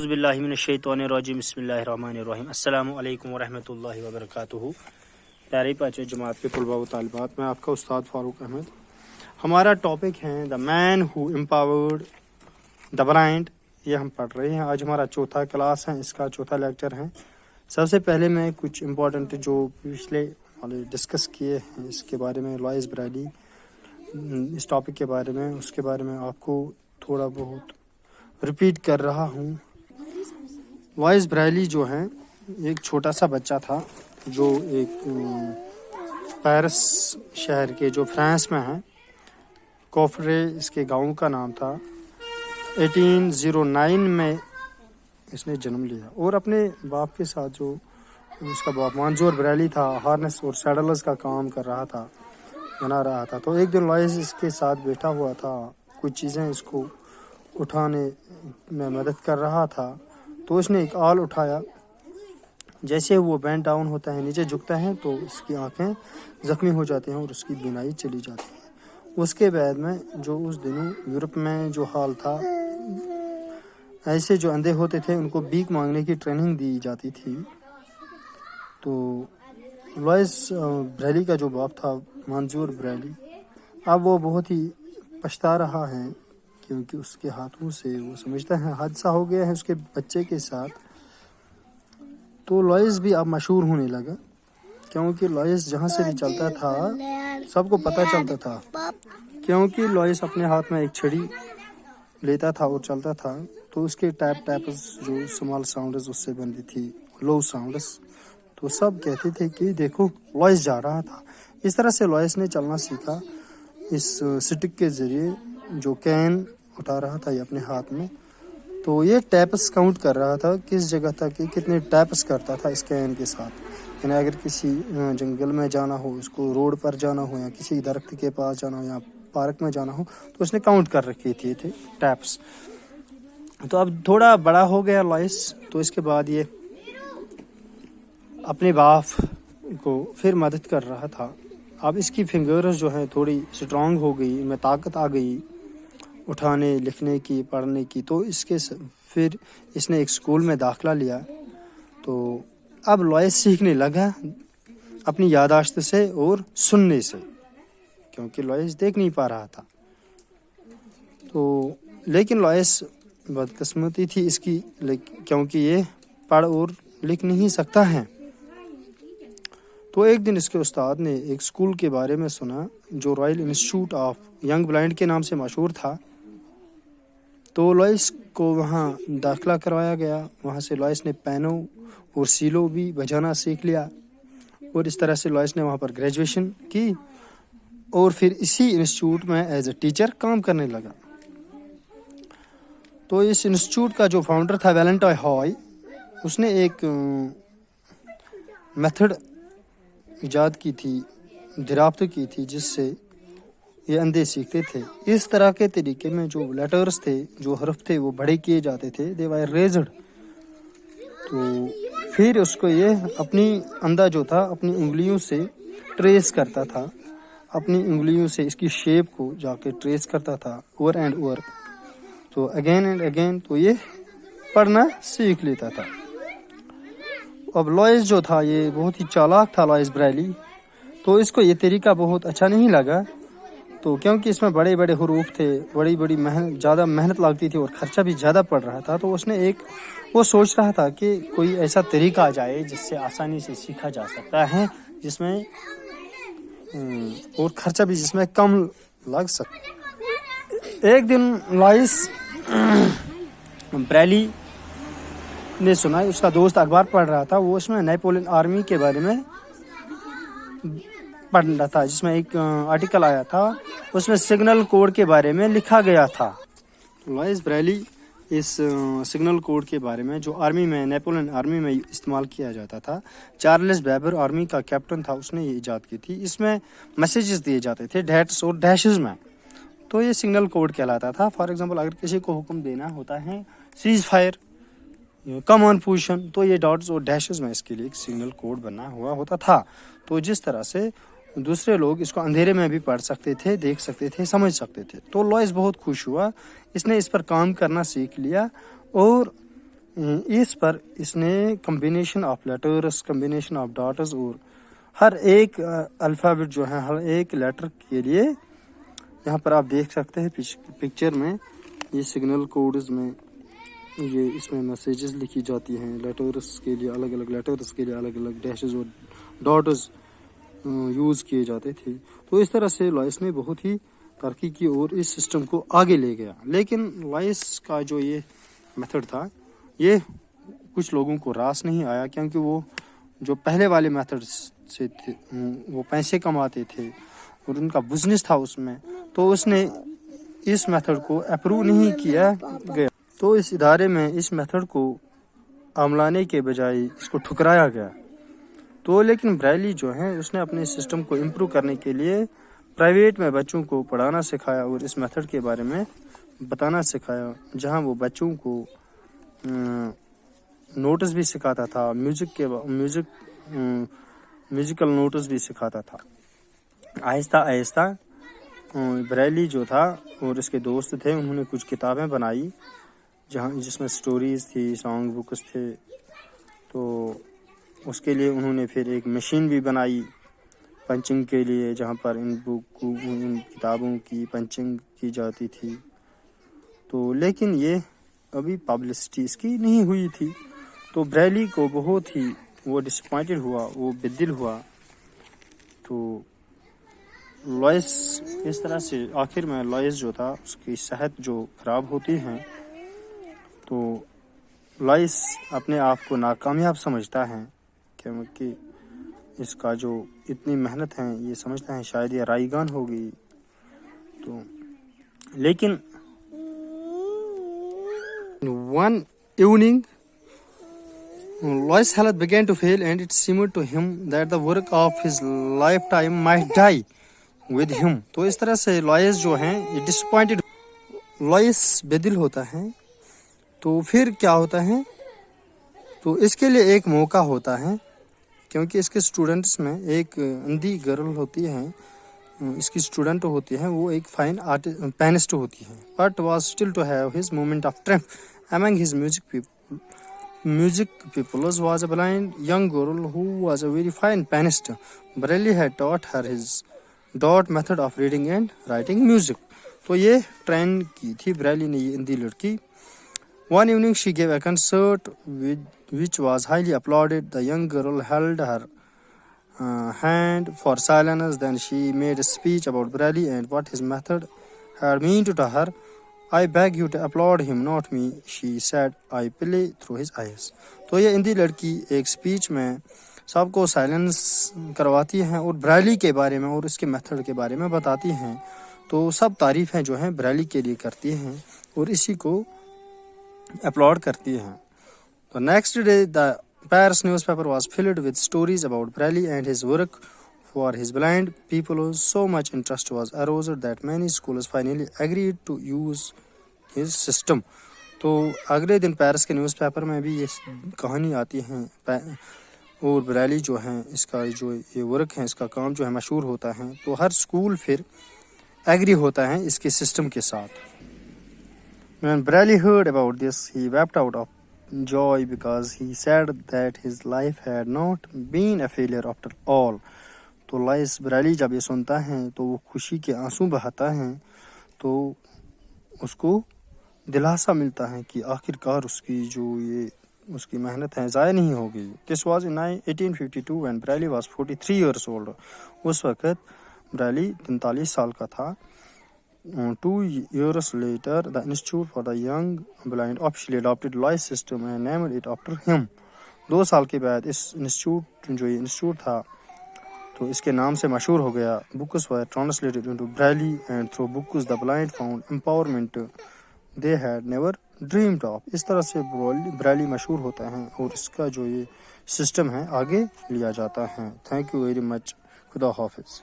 باللہ من الشیطان الرجیم بسم اللہ الرحمن الرحیم السلام علیکم ورحمۃ اللہ وبرکاتہ۔ پیاری پانچویں جماعت کے طلباء و طالبات، میں آپ کا استاد فاروق احمد۔ ہمارا ٹاپک ہے دا مین ہو امپاورڈ دا بلائنڈ، یہ ہم پڑھ رہے ہیں۔ آج ہمارا چوتھا کلاس ہے، اس کا چوتھا لیکچر ہے۔ سب سے پہلے میں کچھ امپورٹنٹ جو پچھلے والے ڈسکس کیے ہیں اس کے بارے میں، لوئس برائیلی، اس ٹاپک کے بارے میں، اس کے بارے میں آپ کو تھوڑا بہت ریپیٹ کر رہا ہوں۔ لوئس برائیلی جو ہے ایک چھوٹا سا بچہ تھا جو ایک پیرس شہر کے جو فرانس میں ہے، کوفرے اس کے گاؤں کا نام تھا۔ 1809 میں اس نے جنم لیا اور اپنے باپ کے ساتھ، جو اس کا باپ منظور برائیلی تھا، ہارنس اور سیڈلز کا کام کر رہا تھا، بنا رہا تھا۔ تو ایک دن لوئس اس کے ساتھ بیٹھا ہوا تھا، کچھ چیزیں اس کو اٹھانے میں مدد کر رہا تھا۔ تو اس نے ایک آل اٹھایا، جیسے وہ بینڈ ڈاؤن ہوتا ہے، نیچے جھکتا ہے، تو اس کی آنکھیں زخمی ہو جاتی ہیں اور اس کی بینائی چلی جاتی ہے۔ اس کے بعد میں جو اس دنوں یورپ میں جو حال تھا، ایسے جو اندھے ہوتے تھے ان کو بھیک مانگنے کی ٹریننگ دی جاتی تھی۔ تو لوئس برائیلی کا جو باپ تھا، منظور برائیلی، اب وہ بہت ہی پچھتا رہا ہے، کیونکہ اس کے ہاتھوں سے وہ سمجھتا ہے حادثہ ہو گیا ہے اس کے بچے کے ساتھ۔ تو لوئس بھی اب مشہور ہونے لگا، کیونکہ لوئس جہاں سے بھی چلتا تھا سب کو پتہ چلتا تھا، کیونکہ لوئس اپنے ہاتھ میں ایک چھڑی لیتا تھا اور چلتا تھا۔ تو اس کے ٹیپس جو اسمال ساؤنڈز اس سے بنتی تھی، لو ساؤنڈز، تو سب کہتے تھے کہ دیکھو لوئس جا رہا تھا۔ اس طرح سے لوئس نے چلنا سیکھا، اس سٹک کے ذریعے جو کین اٹھا رہا تھا یہ اپنے ہاتھ میں۔ تو یہ ٹیپس کاؤنٹ کر رہا تھا، کس جگہ تک کتنے ٹیپس کرتا تھا اس کین کے ساتھ۔ یعنی اگر کسی جنگل میں جانا ہو، اس کو روڈ پر جانا ہو، یا کسی درخت کے پاس جانا ہو، یا پارک میں جانا ہو، تو اس نے کاؤنٹ کر رکھے تھے ٹیپس۔ تو اب تھوڑا بڑا ہو گیا لوئس، تو اس کے بعد یہ اپنے باپ کو پھر مدد کر رہا تھا۔ اب اس کی فنگرز جو ہے تھوڑی اسٹرانگ ہو گئی، ان میں طاقت آ گئی اٹھانے، لکھنے کی، پڑھنے کی۔ تو پھر اس نے ایک اسکول میں داخلہ لیا۔ تو اب لوئس سیکھنے لگا اپنی یادداشت سے اور سننے سے، کیونکہ لوئس دیکھ نہیں پا رہا تھا۔ تو لیکن لوئس بدقسمتی تھی اس کی، کیونکہ یہ پڑھ اور لکھ نہیں سکتا ہے۔ تو ایک دن اس کے استاد نے ایک اسکول کے بارے میں سنا جو Royal institute of young blind کے نام سے مشہور تھا۔ تو لوئس کو وہاں داخلہ کروایا گیا۔ وہاں سے لوئس نے پینو اور سیلو بھی بجانا سیکھ لیا، اور اس طرح سے لوئس نے وہاں پر گریجویشن کی، اور پھر اسی انسٹیٹیوٹ میں ایز اے ٹیچر کام کرنے لگا۔ تو اس انسٹیٹیوٹ کا جو فاؤنڈر تھا ویلنٹائن ہائی، اس نے ایک میتھڈ ایجاد کی تھی، دریافت کی تھی، جس سے یہ اندھے سیکھتے تھے۔ اس طرح کے طریقے میں جو لیٹرز تھے، جو حرف تھے، وہ بڑے کیے جاتے تھے، they were raised۔ تو پھر اس کو یہ اپنی اندھا جو تھا اپنی انگلیوں سے ٹریس کرتا تھا، اپنی انگلیوں سے اس کی شیپ کو جا کے ٹریس کرتا تھا، اوور اینڈ اوور، تو اگین اینڈ اگین، تو یہ پڑھنا سیکھ لیتا تھا۔ اب لوئس جو تھا یہ بہت ہی چالاک تھا، لوئس برائیلی۔ تو اس کو یہ طریقہ بہت اچھا نہیں لگا، تو کیونکہ اس میں بڑے بڑے حروف تھے، بڑی بڑی زیادہ محنت لگتی تھی، اور خرچہ بھی زیادہ پڑ رہا تھا۔ تو اس نے وہ سوچ رہا تھا کہ کوئی ایسا طریقہ آ جائے جس سے آسانی سے سیکھا جا سکتا ہے، جس میں اور خرچہ بھی جس میں کم لگ سکتا۔ ایک دن لوئس برائیلی نے سنا، اس کا دوست اخبار پڑھ رہا تھا، وہ اس میں نیپولین آرمی کے بارے میں پڑھ رہا تھا، جس میں ایک آرٹیکل آیا تھا، اس میں سگنل کوڈ کے بارے میں لکھا گیا تھا۔ لوئس برائیلی اس سگنل کوڈ کے بارے میں، جو آرمی میں، نیپولین آرمی میں استعمال کیا جاتا تھا، چارلس بیبر آرمی کا کیپٹن تھا، اس نے یہ ایجاد کی تھی۔ اس میں میسیجز دیے جاتے تھے ڈیٹس اور ڈیشز میں، تو یہ سگنل کوڈ کہلاتا تھا۔ فار ایگزامپل اگر کسی کو حکم دینا ہوتا ہے سیز فائر، کم آن پوزیشن، تو یہ ڈاٹس اور ڈیشز میں اس کے لیے ایک سگنل کوڈ بنا ہوا ہوتا تھا۔ تو جس طرح سے دوسرے لوگ اس کو اندھیرے میں بھی پڑھ سکتے تھے، دیکھ سکتے تھے، سمجھ سکتے تھے۔ تو لوئس بہت خوش ہوا، اس نے اس پر کام کرنا سیکھ لیا، اور اس پر اس نے combination of letters, combination of dots, اور ہر ایک الفابیٹ جو ہے ہر ایک لیٹر کے لیے یہاں پر آپ دیکھ سکتے ہیں پکچر میں یہ سگنل کوڈز میں یہ اس میں میسیجز لکھی جاتی ہیں، لیٹرز کے لیے الگ الگ لیٹرز کے لیے الگ الگ ڈیشز اور ڈاٹز یوز کیے جاتے تھے. تو اس طرح سے لوئس نے بہت ہی ترقی کی اور اس سسٹم کو آگے لے گیا. لیکن لوئس کا جو یہ میتھڈ تھا یہ کچھ لوگوں کو راس نہیں آیا، کیونکہ وہ جو پہلے والے میتھڈ سے تھے وہ پیسے کماتے تھے اور ان کا بزنس تھا اس میں، تو اس نے اس میتھڈ کو اپروو نہیں کیا گیا. تو اس ادارے میں اس میتھڈ کو عملانے کے بجائے اس کو ٹھکرایا گیا. تو لیکن برائلی جو ہے اس نے اپنے سسٹم کو امپروو کرنے کے لیے پرائیویٹ میں بچوں کو پڑھانا سکھایا اور اس میتھڈ کے بارے میں بتانا سکھایا، جہاں وہ بچوں کو نوٹس بھی سکھاتا تھا، میوزیکل نوٹس بھی سکھاتا تھا. آہستہ آہستہ برائلی جو تھا اور اس کے دوست تھے انہوں نے کچھ کتابیں بنائی جس میں سٹوریز تھی، سانگ بکس تھے. تو اس کے لیے انہوں نے پھر ایک مشین بھی بنائی پنچنگ کے لیے، جہاں پر ان کتابوں کی پنچنگ کی جاتی تھی. تو لیکن یہ ابھی پبلسٹی اس کی نہیں ہوئی تھی. تو برائلی کو بہت ہی وہ ڈسپوائنٹڈ ہوا، وہ بدل ہوا. تو لوئس اس طرح سے آخر میں لوئس جو تھا اس کی صحت جو خراب ہوتی ہے، تو لوئس اپنے آپ کو ناکامیاب سمجھتا ہے، کیونکہ اس کا جو اتنی محنت ہے یہ سمجھتا ہے شاید یہ رائیگان ہوگی. تو لیکن one evening Lois' health began to fail, and it seemed to him that the work of his lifetime might die with him. تو اس طرح سے لوئس جو ہیں یہ ڈسپوائنٹڈ، لوئس بدل ہوتا ہے. تو پھر کیا ہوتا ہے، تو اس کے لیے ایک موقع ہوتا ہے، کیونکہ اس کے اسٹوڈنٹس میں ایک اندھی گرل ہوتی ہے، اس کی اسٹوڈنٹ ہوتی ہے، وہ ایک فائن پینسٹ ہوتی ہے. But was still to have his moment of triumph among his music pupils was a blind young girl who was a very fine pianist. Braley had taught her his dot method of reading and writing music. تو یہ train کی تھی برائلی نے یہ اندھی لڑکی. One evening she gave a concert which was highly applauded. The young girl held her hand for silence. Then she made a speech about Braley and what his method had meant to her. I beg you to applaud him, not me, she said. I play through his eyes. تو یہ اندھی لڑکی ایک speech میں سب کو silence کرواتی ہیں اور برائلی کے بارے میں اور اس کے میتھڈ کے بارے میں بتاتی ہیں. تو سب تعریفیں جو ہیں برائلی کے لیے کرتی ہیں اور اسی کو اپلاڈ کرتی ہیں. The next day the Paris newspaper was filled with stories about Braley and his work for his blind people. So much interest was aroused that many schools finally agreed to use his system. تو اگلے دن Paris کے news paper میں بھی یہ کہانی آتی ہیں اور برائلی جو ہیں اس کا جو یہ ورک ہے اس کا کام جو ہے مشہور ہوتا ہے. تو ہر اسکول پھر ایگری ہوتا ہے اس کے سسٹم کے ساتھ. When Braley heard about this, he wept out of joy because he said that his life had not been a failure after all. تو لوئس برائلی جب یہ سنتا ہے تو وہ خوشی کے آنسو بہاتا ہے. تو اس کو دلاسا ملتا ہے کہ آخر کار اس کی جو یہ اس کی محنت ہے ضائع نہیں ہوگی. This was in 1852 when Braley was 43 years old. اس وقت برائلی 43 سال کا تھا. 2 years later, the Institute for the Young Blind officially adopted Lois' system and named it after him. 2 سال کے بعد اس انسٹیٹیوٹ تھا تو اس کے نام سے مشہور ہو گیا. Books were translated into Braille and through books the blind found empowerment they had never dreamed of. اس طرح سے برائلی مشہور ہوتا ہے اور اس کا جو یہ سسٹم ہے آگے لیا جاتا ہے. Thank you very much. خدا حافظ.